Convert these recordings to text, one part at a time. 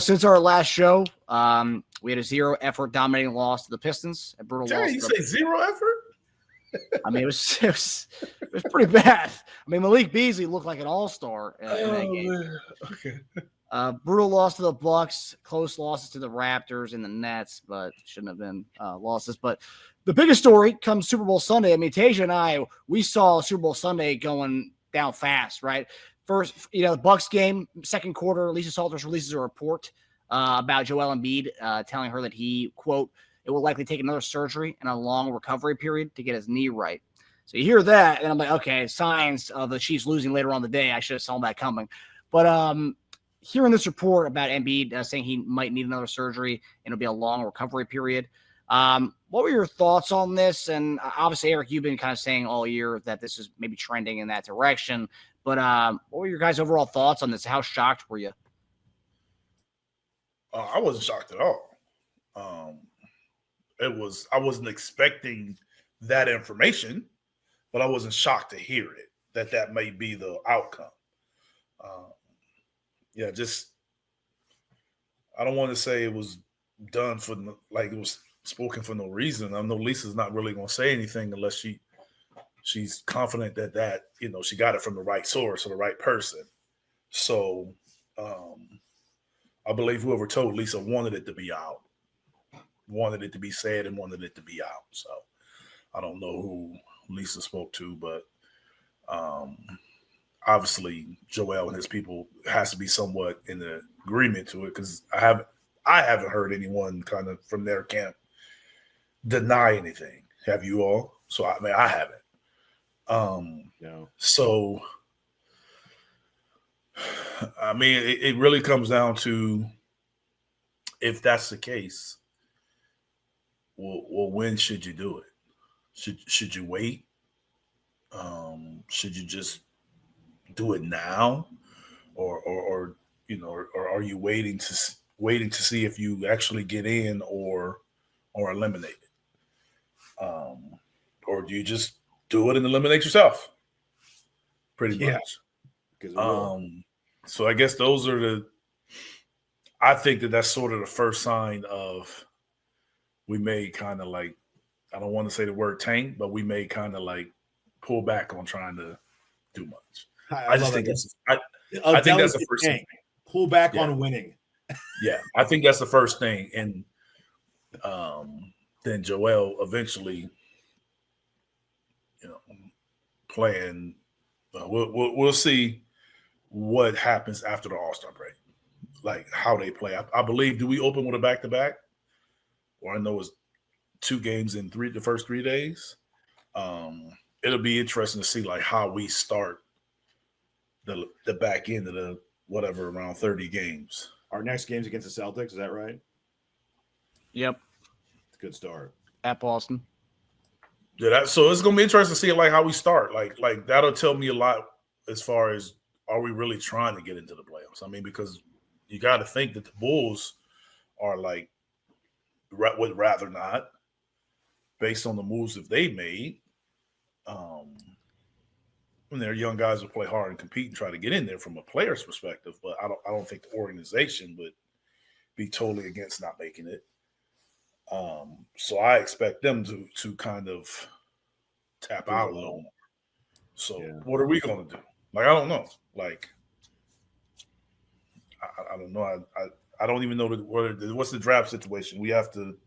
since our last show, we had a 0-effort dominating loss to the Pistons. A brutal loss. You say 0 effort? I mean, it was pretty bad. I mean, Malik Beasley looked like an all-star in that game. Man. Okay. Brutal loss to the Bucks, close losses to the Raptors and the Nets, but shouldn't have been losses. But the biggest story comes Super Bowl Sunday. I mean, Teja and I, we saw Super Bowl Sunday going down fast, right? First, the Bucks game, second quarter, Lisa Salters releases a report about Joel Embiid, telling her that he, quote, it will likely take another surgery and a long recovery period to get his knee right. So you hear that, and I'm like, okay, signs of the Chiefs losing later on the day. I should have saw that coming. But hearing this report about Embiid saying he might need another surgery and it'll be a long recovery period, what were your thoughts on this? And obviously, Eric, you've been kind of saying all year that this is maybe trending in that direction. But what were your guys' overall thoughts on this? How shocked were you? I wasn't shocked at all. I wasn't expecting that information, but I wasn't shocked to hear it, that may be the outcome. I don't want to say it was done like it was spoken for no reason. I know Lisa's not really going to say anything unless she's confident that she got it from the right source or the right person. So I believe whoever told Lisa wanted it to be out, wanted it to be said, and wanted it to be out. So I don't know who Lisa spoke to, but obviously Joel and his people has to be somewhat in the agreement to it, because I haven't heard anyone kind of from their camp deny anything. Have you all? So I haven't. No. So I mean, it really comes down to, if that's the case, well, when should you do it? Should you wait? Should you just do it now, or are you waiting to see if you actually get in or eliminate it? Or do you just do it and eliminate yourself? Pretty much. So I guess those are I think that's sort of the first sign of, we may kind of like, I don't want to say the word tank, but we may kind of like pull back on trying to do much. I think that's the first thing. Pull back on winning. Yeah, I think that's the first thing. And then Joel eventually, playing. We'll see what happens after the All-Star break, like how they play. I believe, do we open with a back-to-back? Or I know it's 2 games in the first 3 days. It'll be interesting to see like how we start the back end of the whatever, around 30 games. Our next game's against the Celtics, is that right? Yep. It's a good start. At Boston. Yeah, so it's gonna be interesting to see like how we start. Like that'll tell me a lot as far as, are we really trying to get into the playoffs? I mean, because you got to think that the Bulls are like, would rather not, based on the moves that they made. And their young guys will play hard and compete and try to get in there from a player's perspective, but I don't think the organization would be totally against not making it. So I expect them to kind of tap out a little more. So What are we going to do? Like, I don't know. Like, I don't know. I don't even know what's the draft situation. We have to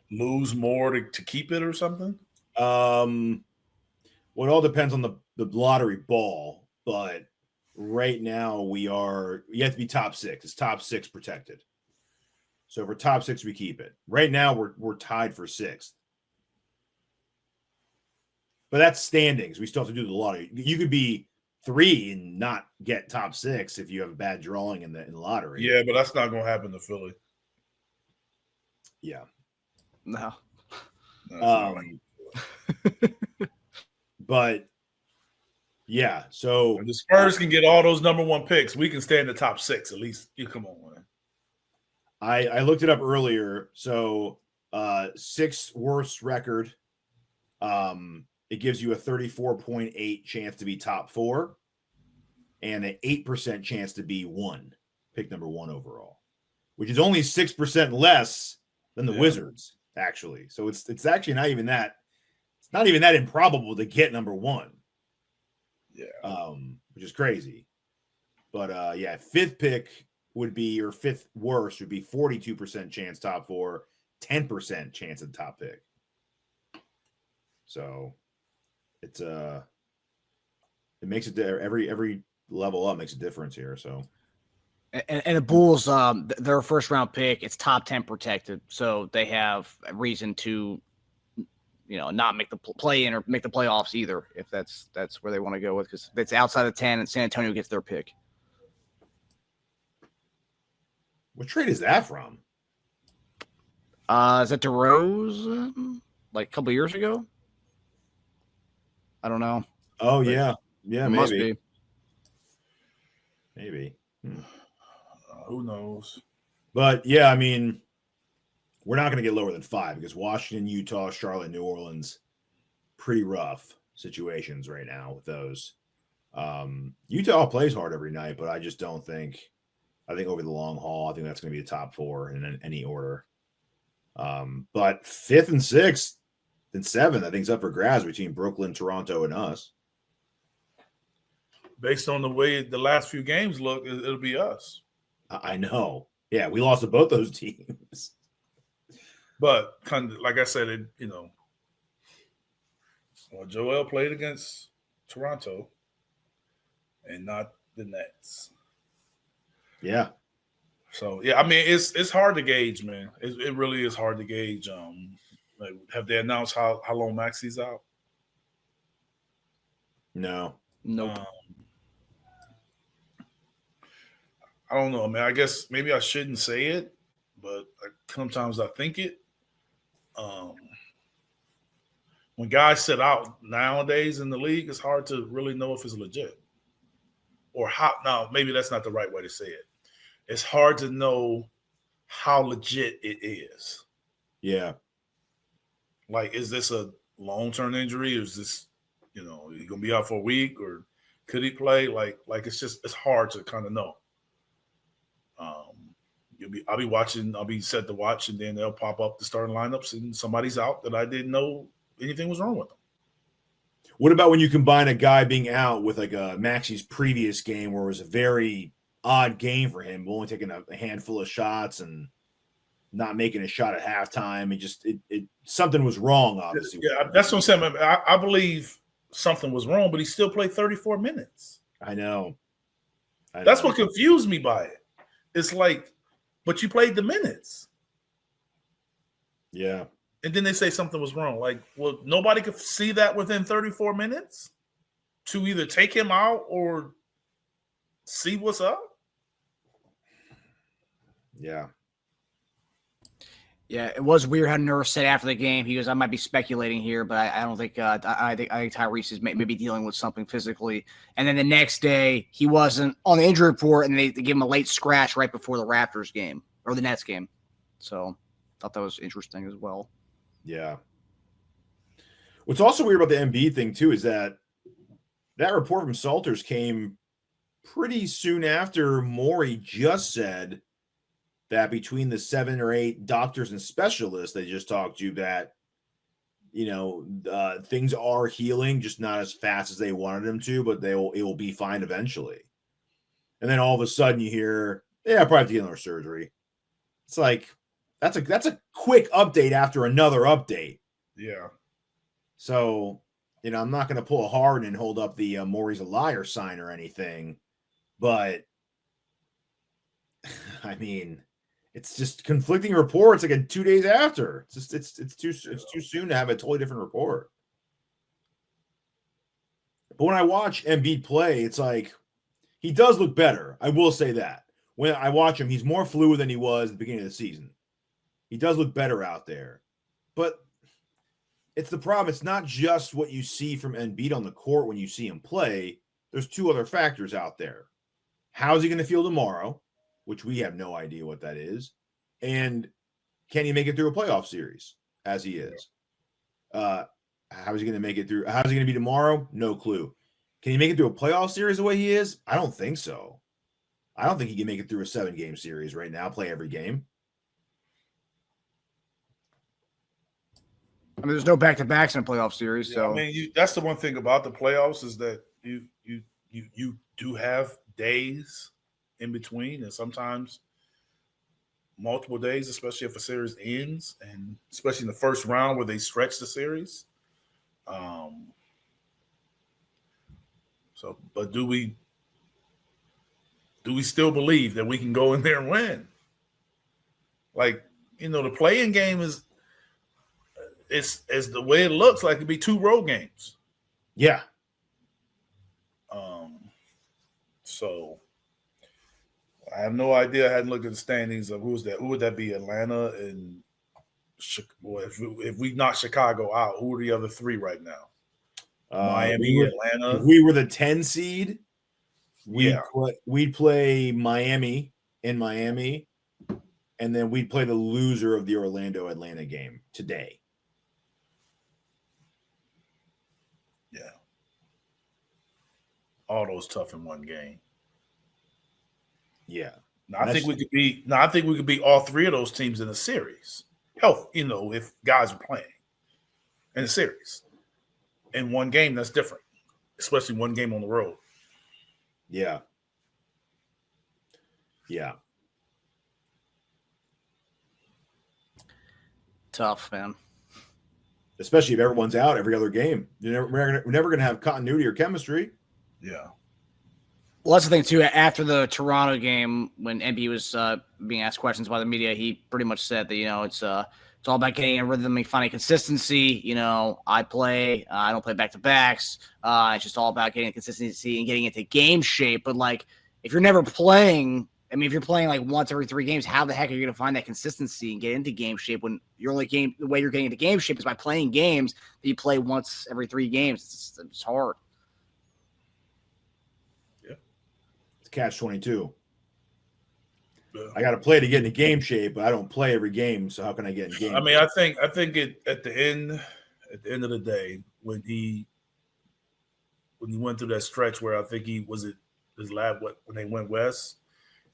lose more to keep it or something? Well, it all depends on the lottery ball, but right now you have to be top 6. It's top 6 protected. So if we're top 6, we keep it. Right now we're tied for 6th. But that's standings. We still have to do the lottery. You could be 3 and not get top 6 if you have a bad drawing in the lottery. Yeah, but that's not going to happen to Philly. Yeah. No. But yeah, so the Spurs can get all those number 1 picks. We can stay in the top 6 at least. You come on, man. I looked it up earlier. So 6th worst record. It gives you a 34.8 chance to be top 4 and an 8% chance to be pick number 1 overall. which is only 6% less than the Wizards, actually. So it's actually not even that. It's not even that improbable to get number 1. Yeah. Which is crazy. But fifth pick would be your fifth worst would be 42% chance top 4, 10% chance at top pick. So it's it makes it every level up makes a difference here. So and the Bulls, their first round pick, it's top 10 protected, so they have a reason to, not make the play in or make the playoffs either, if that's where they want to go with, because if it's outside of 10 and San Antonio gets their pick. What trade is that from? Is that DeRozan? Like a couple years ago? I don't know. Oh, yeah. Yeah, It maybe. must be. Maybe. Who knows? But, yeah, I mean, we're not going to get lower than 5 because Washington, Utah, Charlotte, New Orleans, pretty rough situations right now with those. Utah plays hard every night, but I just don't think – I think over the long haul, I think that's going to be the top 4 in any order. But 5th and 6th and 7th, I think is up for grabs between Brooklyn, Toronto, and us. Based on the way the last few games look, it'll be us. I know. Yeah, we lost to both those teams. But kind of like I said, Joel played against Toronto and not the Nets. Yeah. So yeah, I mean it's hard to gauge, man. It really is hard to gauge. Have they announced how long Maxi's out? No. Nope. I don't know. I mean, I guess maybe I shouldn't say it, but sometimes I think it. When guys sit out nowadays in the league, it's hard to really know if it's legit or how. Now, maybe that's not the right way to say it. It's hard to know how legit it is. Yeah. Like, is this a long-term injury? Or is this, he gonna be out for a week, or could he play? Like it's hard to kind of know. I'll be watching. I'll be set to watch, and then they'll pop up the starting lineups, and somebody's out that I didn't know anything was wrong with them. What about when you combine a guy being out with like a Maxi's previous game where it was a very odd game for him, only taking a handful of shots and not making a shot at halftime? It something was wrong, obviously. Yeah, that's what I'm saying. I believe something was wrong, but he still played 34 minutes. I know. That's what confused me by it. It's like, but you played the minutes. Yeah. And then they say something was wrong. Like, well, nobody could see that within 34 minutes to either take him out or see what's up. Yeah. Yeah, it was weird how Nurse said after the game. He goes, "I might be speculating here, but I don't think. I think Tyrese is maybe dealing with something physically." And then the next day, he wasn't on the injury report, and they gave him a late scratch right before the Raptors game or the Nets game. So, thought that was interesting as well. Yeah. What's also weird about the Embiid thing too is that report from Salters came pretty soon after Morey just said that between the 7 or 8 doctors and specialists they just talked to, that things are healing, just not as fast as they wanted them to, but it will be fine eventually. And then all of a sudden you hear, I probably have to get another surgery. It's like that's a quick update after another update. Yeah. So I'm not going to pull a Harden and hold up the Morey's a liar sign or anything, but I mean, it's just conflicting reports like 2 days after. It's too soon to have a totally different report. But when I watch Embiid play, it's like he does look better. I will say that. When I watch him, he's more fluid than he was at the beginning of the season. He does look better out there. But it's the problem. It's not just what you see from Embiid on the court when you see him play. There's 2 other factors out there. How's he going to feel tomorrow? Which we have no idea what that is. And can he make it through a playoff series as he is? How is he going to make it through? How's he going to be tomorrow? No clue. Can he make it through a playoff series the way he is? I don't think so. I don't think he can make it through a 7-game series right now, play every game. I mean, there's no back-to-backs in a playoff series. So I mean, that's the one thing about the playoffs is that you do have days in between, and sometimes multiple days, especially if a series ends, and especially in the first round where they stretch the series. But do we still believe that we can go in there and win? Like, the play-in game it's as the way it looks like it'd be 2 road games. Yeah. So I have no idea. I hadn't looked at the standings of who's that. Who would that be? Atlanta and if we knock Chicago out, who are the other 3 right now? Miami, Atlanta. If we were the 10 seed, we'd play Miami in Miami, and then we'd play the loser of the Orlando-Atlanta game today. Yeah. All those tough in one game. Yeah. Now, I think we could beat all 3 of those teams in a series. Hell, if guys are playing in a series. In one game, that's different, especially one game on the road. Yeah. Yeah. Tough, man. Especially if everyone's out every other game. We're never going to have continuity or chemistry. Yeah. Well, that's the thing, too. After the Toronto game, when Embiid was being asked questions by the media, he pretty much said that, it's all about getting a rhythm and finding consistency. I don't play back-to-backs. It's just all about getting consistency and getting into game shape. But, if you're never playing, if you're playing, once every 3 games, how the heck are you going to find that consistency and get into game shape when the way you're getting into game shape is by playing games that you play once every 3 games? It's hard. Catch-22. I got to play to get into game shape, but I don't play every game. So how can I get in game? I mean, I think at the end of the day, when he went through that stretch where I think he was at his lab when they went west,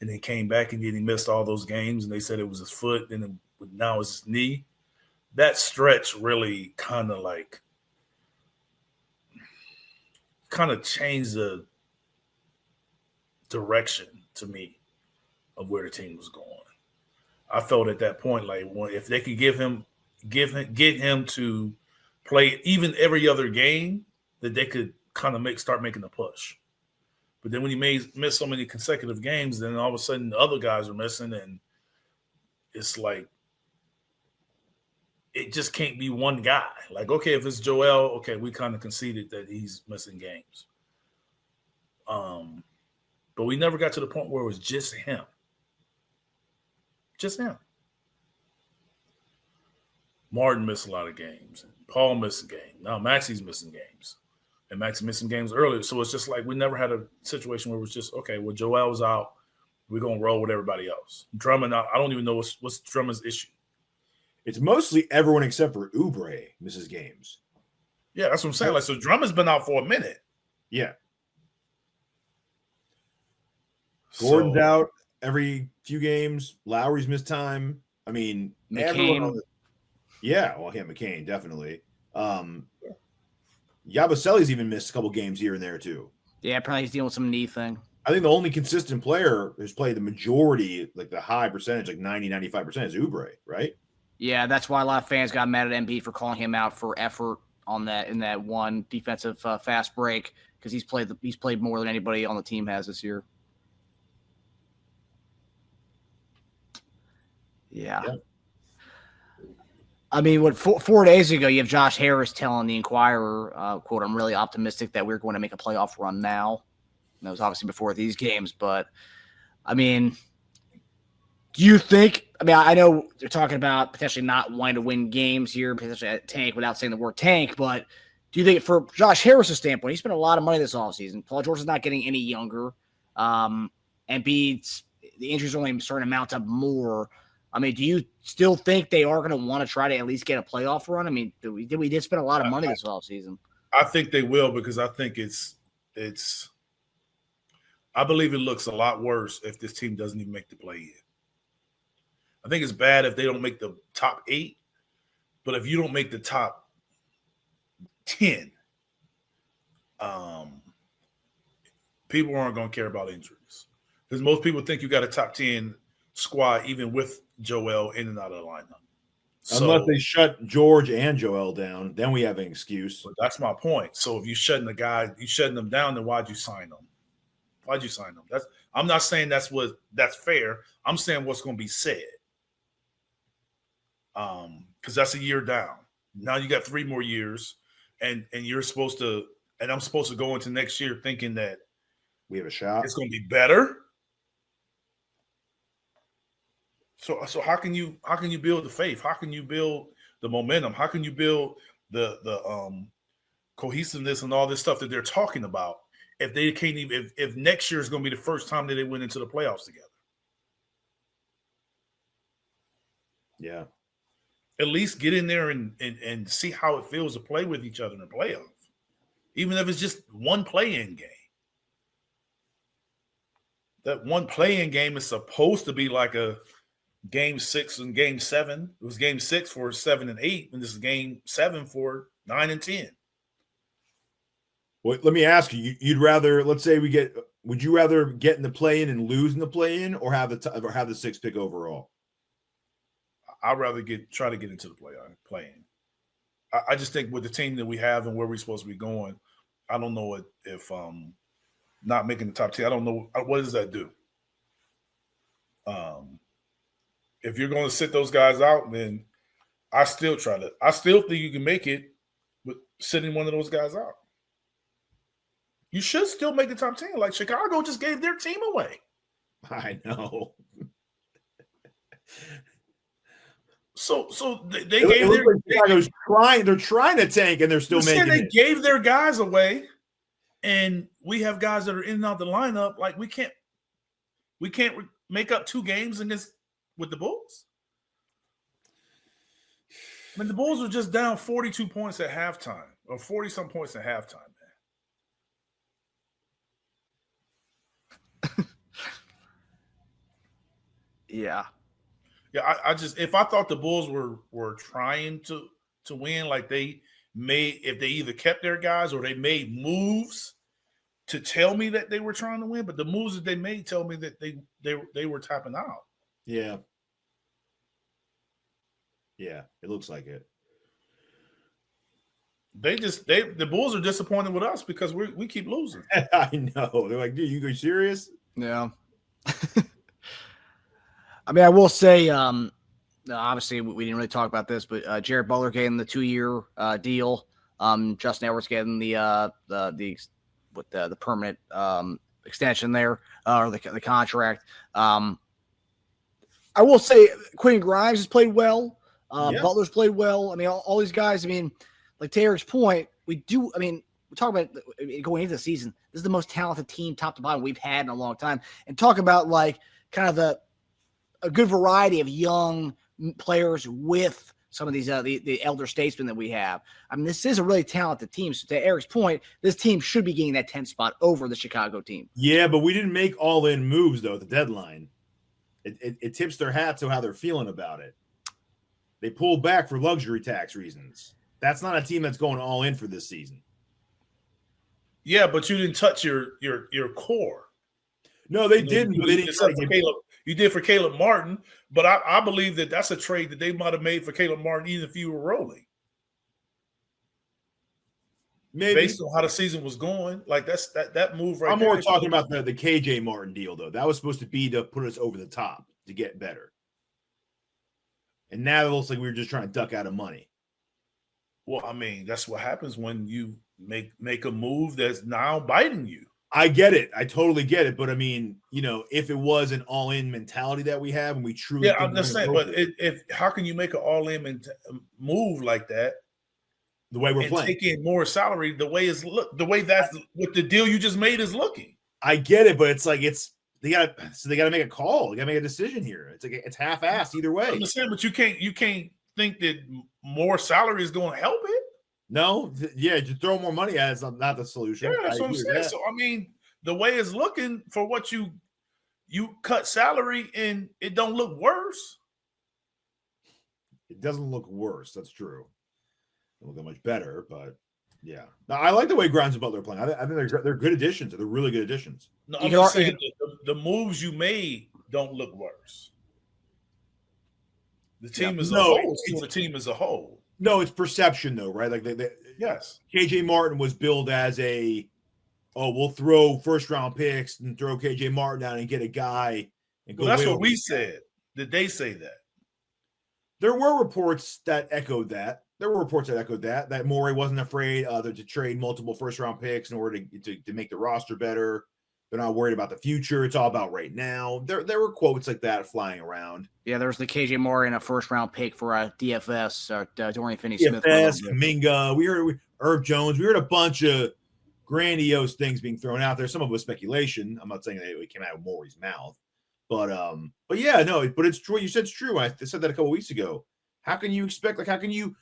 and they came back and then he missed all those games, and they said it was his foot, and now it's his knee. That stretch really kind of changed the direction to me of where the team was going. I felt at that point if they could get him to play even every other game, that they could kind of start making the push. But then when he missed so many consecutive games, then all of a sudden the other guys are missing, and it's like it just can't be one guy. Okay, if it's Joel, okay, we kind of conceded that he's missing games. But we never got to the point where it was just him. Just him. Martin missed a lot of games. Paul missed a game. Now Maxey's missing games. And Maxey missing games earlier. So it's just we never had a situation where it was just, okay, well, Joel's out. We're going to roll with everybody else. Drummond, I don't even know what's Drummond's issue. It's mostly everyone except for Oubre misses games. Yeah, that's what I'm saying. So Drummond's been out for a minute. Yeah. Gordon's out every few games. Lowry's missed time. I mean, McCain. McCain, definitely. Yabusele's even missed a couple games here and there, too. Yeah, probably he's dealing with some knee thing. I think the only consistent player who's played the majority, the high percentage, 90, 95% is Oubre, right? Yeah, that's why a lot of fans got mad at Embiid for calling him out for effort on that in that one defensive fast break, because he's played more than anybody on the team has this year. Yeah. I mean, 4 days ago, you have Josh Harris telling the Inquirer, quote, "I'm really optimistic that we're going to make a playoff run now." And that was obviously before these games, but I mean, do you think? I mean, I know they're talking about potentially not wanting to win games here, potentially a tank without saying the word tank, but do you think, for Josh Harris' standpoint, he spent a lot of money this offseason. Paul George is not getting any younger. Embiid's, the injuries are only starting to mount up more. I mean, do you still think they are going to want to try to at least get a playoff run? I mean, we did spend a lot of money this offseason. I think they will, because I think it's I believe it looks a lot worse if this team doesn't even make the play-in. I think it's bad if they don't make the top 8, but if you don't make the top 10, people aren't going to care about injuries because most people think you got a top 10 squad even with Joel in and out of the lineup. Unless they shut George and Joel down, then we have an excuse. But that's my point. So if you're shutting them down, then why'd you sign them? Why'd you sign them? I'm not saying that's fair. I'm saying what's going to be said. Because that's a year down. Now you got 3 more years, and you're supposed to, and I'm supposed to go into next year thinking that we have a shot. It's going to be better. So how can you build the faith? How can you build the momentum? How can you build the cohesiveness and all this stuff that they're talking about if they can't even if next year is going to be the first time that they went into the playoffs together? Yeah. At least get in there and see how it feels to play with each other in the playoffs, even if it's just one play-in game. That one play-in game is supposed to be like a Game 6 and Game 7. It was Game 6 for 7 and 8, and this is Game 7 for 9 and 10. Well, let me ask you: you'd rather, let's say would you rather get in the play-in and lose in the play-in, or have the 6th pick overall? I'd rather try to get into the play-in. I just think with the team that we have and where we're supposed to be going, I don't know if not making the top 10. I don't know what does that do. If you're going to sit those guys out, then I still think you can make it with sitting one of those guys out. You should still make the top 10. Like Chicago just gave their team away. I know. So they gave their. They're trying to tank, and they're still making they it. Gave their guys away, and we have guys that are in and out the lineup. Like we can't make up 2 games with the Bulls. I mean, the Bulls were just down 42 points at halftime, or 40-some points at halftime, man. Yeah. Yeah, I just if I thought the Bulls were trying to win, like if they either kept their guys or they made moves to tell me that they were trying to win, but the moves that they made tell me that they were tapping out. Yeah. Yeah, it looks like it. The Bulls are disappointed with us because we keep losing. I know. They're like, dude, you serious? Yeah. I mean, I will say, obviously, we didn't really talk about this, but Jared Butler getting the 2-year deal. Justin Edwards getting the permanent extension there, or the contract. I will say, Quentin Grimes has played well. Butler's played well. I mean, all these guys. I mean, like to Eric's point, we talk about going into the season. This is the most talented team, top to bottom, we've had in a long time, and talk about like kind of a good variety of young players with some of these the elder statesmen that we have. I mean, this is a really talented team. So to Eric's point, this team should be getting that 10th spot over the Chicago team. Yeah, but we didn't make all-in moves though at the deadline. It tips their hat to how they're feeling about it. They pulled back for luxury tax reasons. That's not a team that's going all in for this season. Yeah, but you didn't touch your core. No, they didn't. But they didn't. You did for Caleb Martin, but I believe that that's a trade that they might have made for Caleb Martin even if you were rolling. Maybe based on how the season was going, like that move right. I'm more talking about the KJ Martin deal though. That was supposed to be to put us over the top to get better. And now it looks like we were just trying to duck out of money. Well, I mean, that's what happens when you make a move that's now biting you. I get it. I totally get it. But I mean, if it was an all-in mentality that we have and we truly, yeah, I'm just saying. But how can you make an all-in move like that? The way we're playing, take in more salary. The way that's what the deal you just made is looking. I get it, but it's like they got to make a call. They got to make a decision here. It's half-assed either way. I'm just saying, but you can't think that more salary is going to help it. No, just throw more money at it's not the solution. Yeah, that's what I'm saying. So I mean, the way it's looking for what you cut salary and it don't look worse. It doesn't look worse. That's true. It doesn't look that much better, but yeah. Now, I like the way Grimes and Butler are playing. I think they're good additions. They're really good additions. No, I'm just saying the moves you made don't look worse. The team as a whole. The team as a whole. No, it's perception though, right? Like yes. KJ Martin was billed as we'll throw first round picks and throw KJ Martin down and get a guy and go. Well, that's what we said. Did they say that? There were reports that echoed that. That Morey wasn't afraid to trade multiple first round picks in order to make the roster better. They're not worried about the future. It's all about right now. There were quotes like that flying around. Yeah, there was the KJ Moore and a first round pick for DFS, Dorian Finney-Smith. DFS, Kuminga. We heard Herb Jones. We heard a bunch of grandiose things being thrown out there. Some of it was speculation. I'm not saying that it came out of Morey's mouth, but yeah, no. But it's true. You said it's true. I said that a couple weeks ago. How can you expect? Like, how can you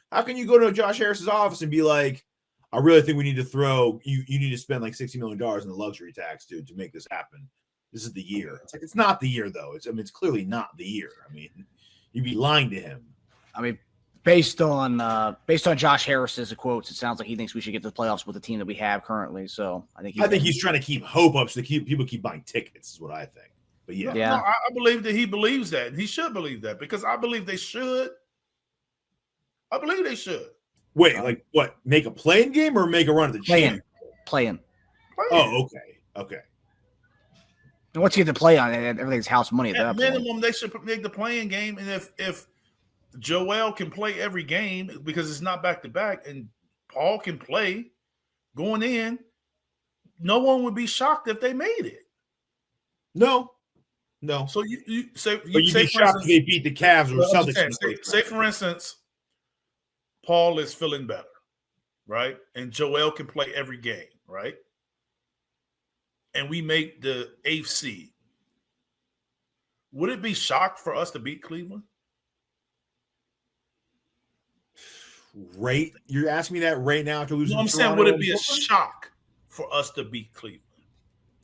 go to Josh Harris's office and be like, I really think we need to throw you need to spend like $60 million in the luxury tax, dude, to make this happen. This is the year. It's like, it's not the year though. It's clearly not the year. I mean, you'd be lying to him. I mean, based on Josh Harris's quotes, it sounds like he thinks we should get to the playoffs with the team that we have currently. So I think he's trying to keep hope up so people keep buying tickets, is what I think. But yeah. No, I believe that he believes that. He should believe that because I believe they should. I believe they should. Wait, like what? Make a playing game or make a run at the championship? Playing. Oh, okay. And once you get to play on it, everything's house money at that minimum, point. they should make the playing game. And if Joel can play every game because it's not back to back, and Paul can play going in, no one would be shocked if they made it. No. So you say you'd be shocked if they beat the Cavs or Celtics. Say for instance, Paul is feeling better, right? And Joel can play every game, right? And we make the 8th seed. Would it be shocked for us to beat Cleveland? Right? You're asking me that right now to lose? No, I'm saying, would it be a shock for us to beat Cleveland?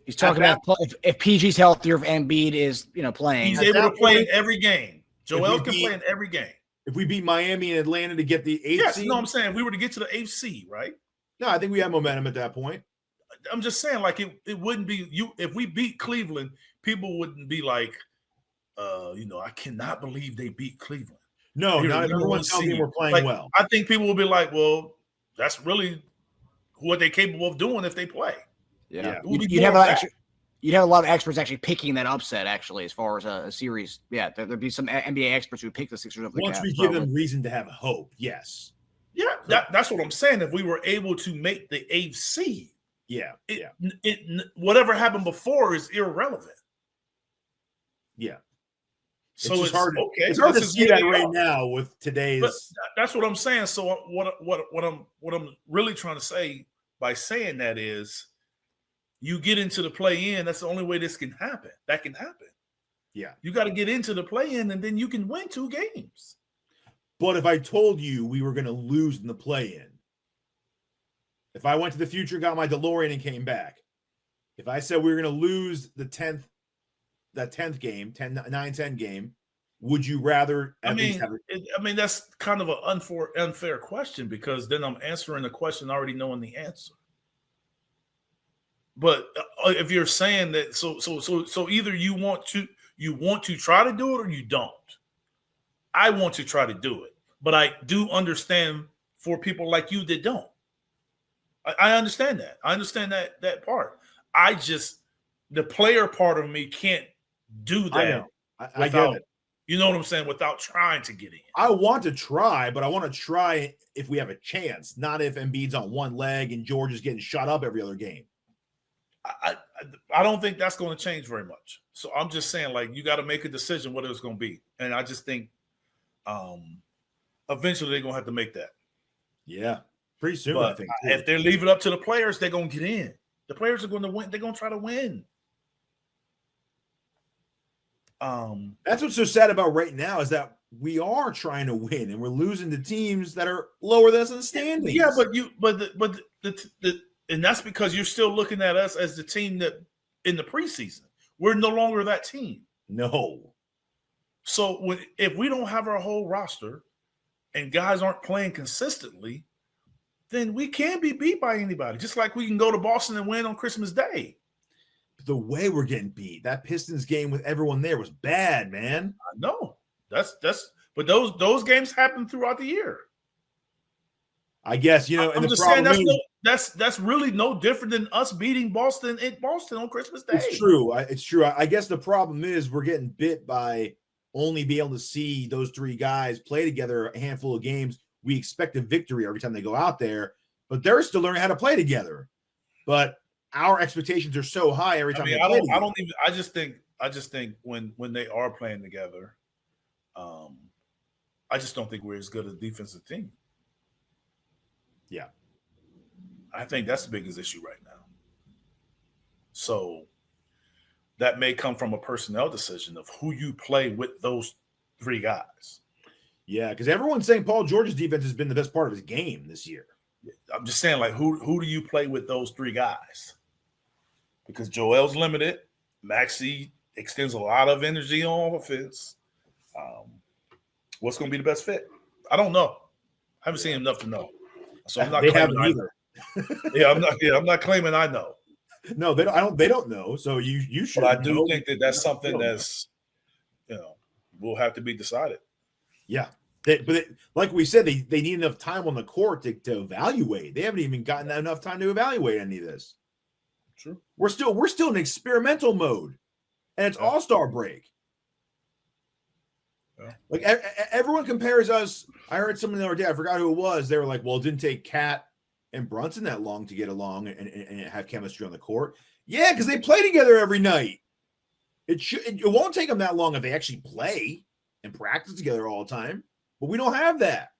He's talking about if PG's healthier, if Embiid is playing. He's able to play in every game. Joel can play in every game. If we beat Miami and Atlanta to get the 8th seed? No, I'm saying if we were to get to the 8th seed, right? No, I think we have momentum at that point. I'm just saying, like, it wouldn't be if we beat Cleveland, people wouldn't be like, I cannot believe they beat Cleveland. No, not everyone's telling me we're playing well. I think people will be like, well, that's really what they're capable of doing if they play. Yeah. You'd have a lot of experts actually picking that upset, actually, as far as a series. Yeah, there'd be some NBA experts who pick the Sixers over the Once Cavs, we give them reason to have hope, yes. Yeah, that's what I'm saying. If we were able to make the 8th seed, whatever happened before is irrelevant. Yeah. So it's hard to see that right now with today's. But that's what I'm saying. So what I'm really trying to say by saying that is, you get into the play-in. That's the only way this can happen. That can happen. Yeah. You got to get into the play-in, and then you can win 2 games. But if I told you we were going to lose in the play-in, if I went to the future, got my DeLorean, and came back, if I said we were going to lose that 10th game, 9-10 game, would you rather? That's kind of an unfair question because then I'm answering the question already knowing the answer. But if you're saying that, so either you want to try to do it or you don't. I want to try to do it, but I do understand for people like you that don't. I understand that. I understand that part. The player part of me can't do that. I get it. You know what I'm saying? Without trying to get in. I want to try, but I want to try if we have a chance, not if Embiid's on one leg and George is getting shut up every other game. I don't think that's going to change very much. So I'm just saying, like, you got to make a decision what it's going to be. And I just think eventually they're going to have to make that. Yeah, pretty soon, but I think. If they leave it up to the players, they're going to get in. The players are going to win. They're going to try to win. That's what's so sad about right now is that we are trying to win and we're losing to teams that are lower than us in the standings. Yeah, but And that's because you're still looking at us as the team that in the preseason. We're no longer that team. No. So if we don't have our whole roster and guys aren't playing consistently, then we can be beat by anybody. Just like we can go to Boston and win on Christmas Day. The way we're getting beat, that Pistons game with everyone there was bad, man. I know. But those games happen throughout the year. I guess, and I'm the just saying problem that's really no different than us beating Boston in Boston on Christmas Day. It's true. It's true. I guess the problem is we're getting bit by only being able to see those three guys play together a handful of games. We expect a victory every time they go out there, but they're still learning how to play together. But our expectations are so high every time they play together. I just think when they are playing together, I just don't think we're as good as a defensive team. Yeah. I think that's the biggest issue right now. So that may come from a personnel decision of who you play with those three guys. Yeah, because everyone's saying Paul George's defense has been the best part of his game this year. I'm just saying, like, who do you play with those three guys? Because Joel's limited. Maxey extends a lot of energy on offense. What's going to be the best fit? I don't know. I haven't seen enough to know. So I'm not claiming either. I'm not claiming I know. No, they don't. They don't know. So you should. But I do think that's something that's, will have to be decided. Yeah, like we said, they need enough time on the court to evaluate. They haven't even gotten enough time to evaluate any of this. True. We're still in experimental mode, and it's All-Star break. Yeah. Like everyone compares us. I heard someone the other day. I forgot who it was. They were like, "Well, it didn't take Cat and Brunson that long to get along and have chemistry on the court." Yeah, because they play together every night. It won't take them that long if they actually play and practice together all the time. But we don't have that.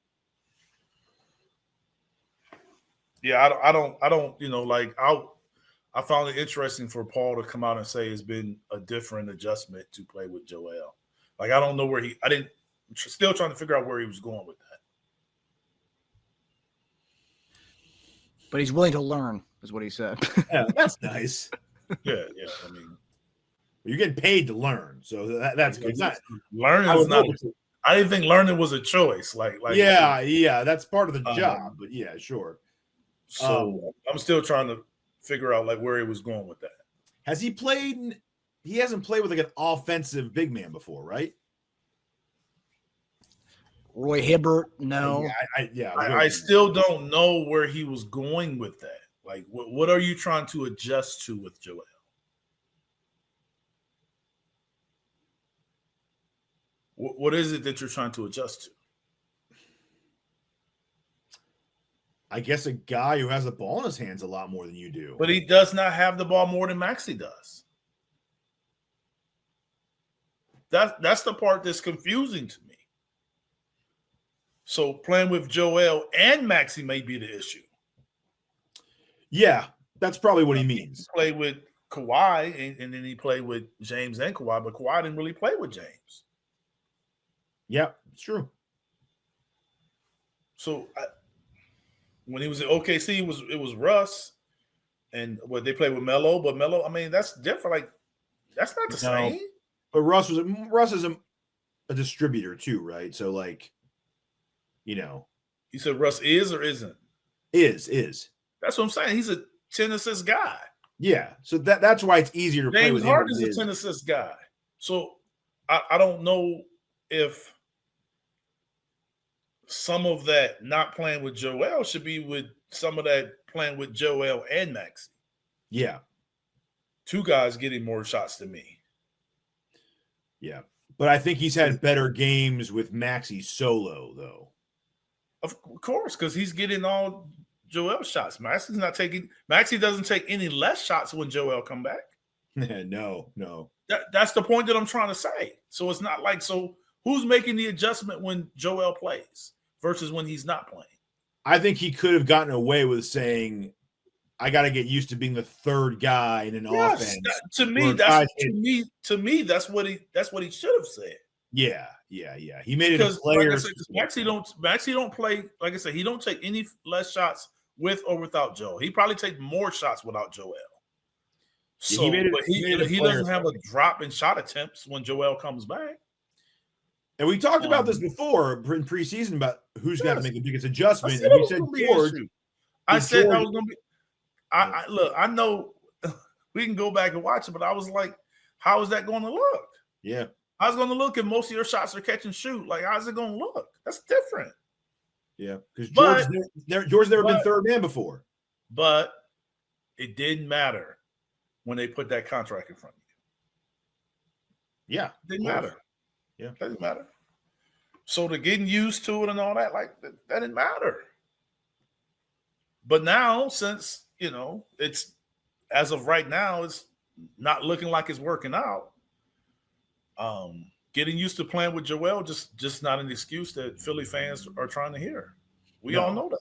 Yeah, I don't. I found it interesting for Paul to come out and say it's been a different adjustment to play with Joel. Like, I don't know where still trying to figure out where he was going with that. But he's willing to learn, is what he said. Yeah, that's nice. Yeah. I mean, you're getting paid to learn, so that's good. Learning is not. I didn't think learning was a choice. Yeah, that's part of the job. But yeah, sure. So I'm still trying to figure out where he was going with that. Has he played? He hasn't played with an offensive big man before, right? Roy Hibbert, no. I still don't know where he was going with that. Like, what are you trying to adjust to with Joel? What is it that you're trying to adjust to? I guess a guy who has the ball in his hands a lot more than you do. But he does not have the ball more than Maxey does. That's the part that's confusing to me. So playing with Joel and Maxey may be the issue. Yeah, that's probably what he means. He played with Kawhi, and then he played with James and Kawhi, but Kawhi didn't really play with James. Yeah, it's true. So when he was at OKC, it was Russ, and they played with Melo. But Melo, I mean, that's different. Like, that's not the same. But Russ is a distributor too, right? So You said Russ is or isn't? Is. That's what I'm saying. He's a 10 assist guy. Yeah, so that's why it's easier to play with him. James Harden is a 10 assist guy. So I don't know if some of that not playing with Joel should be with some of that playing with Joel and Maxey. Yeah. Two guys getting more shots than me. Yeah. But I think he's had better games with Maxey solo, though. Of course, because he's getting all Joel shots. Maxey doesn't take any less shots when Joel come back. No. That's the point that I'm trying to say. So it's not like, so who's making the adjustment when Joel plays versus when he's not playing? I think he could have gotten away with saying, I got to get used to being the third guy in an offense. To me, that's what he should have said. Yeah. He made it a player. Like I said, Maxey don't play. Like I said, he don't take any less shots with or without Joel. He probably take more shots without Joel. So, he made it, but he doesn't have a drop in shot attempts when Joel comes back. And we talked about this before in preseason about who's got to make the biggest adjustment. And we we said George. I said that was going to be. Look, I know we can go back and watch it, but I was like, how is that going to look? Yeah. How's it going to look if most of your shots are catch and shoot? Like, how's it going to look? That's different. Yeah, because George's never been third man before. But it didn't matter when they put that contract in front of you. Yeah. It didn't matter. Yeah. It didn't matter. So the getting used to it and all that, like, that didn't matter. But now, since, it's, as of right now, it's not looking like it's working out. Getting used to playing with Joel just not an excuse that Philly fans are trying to hear. We all know that.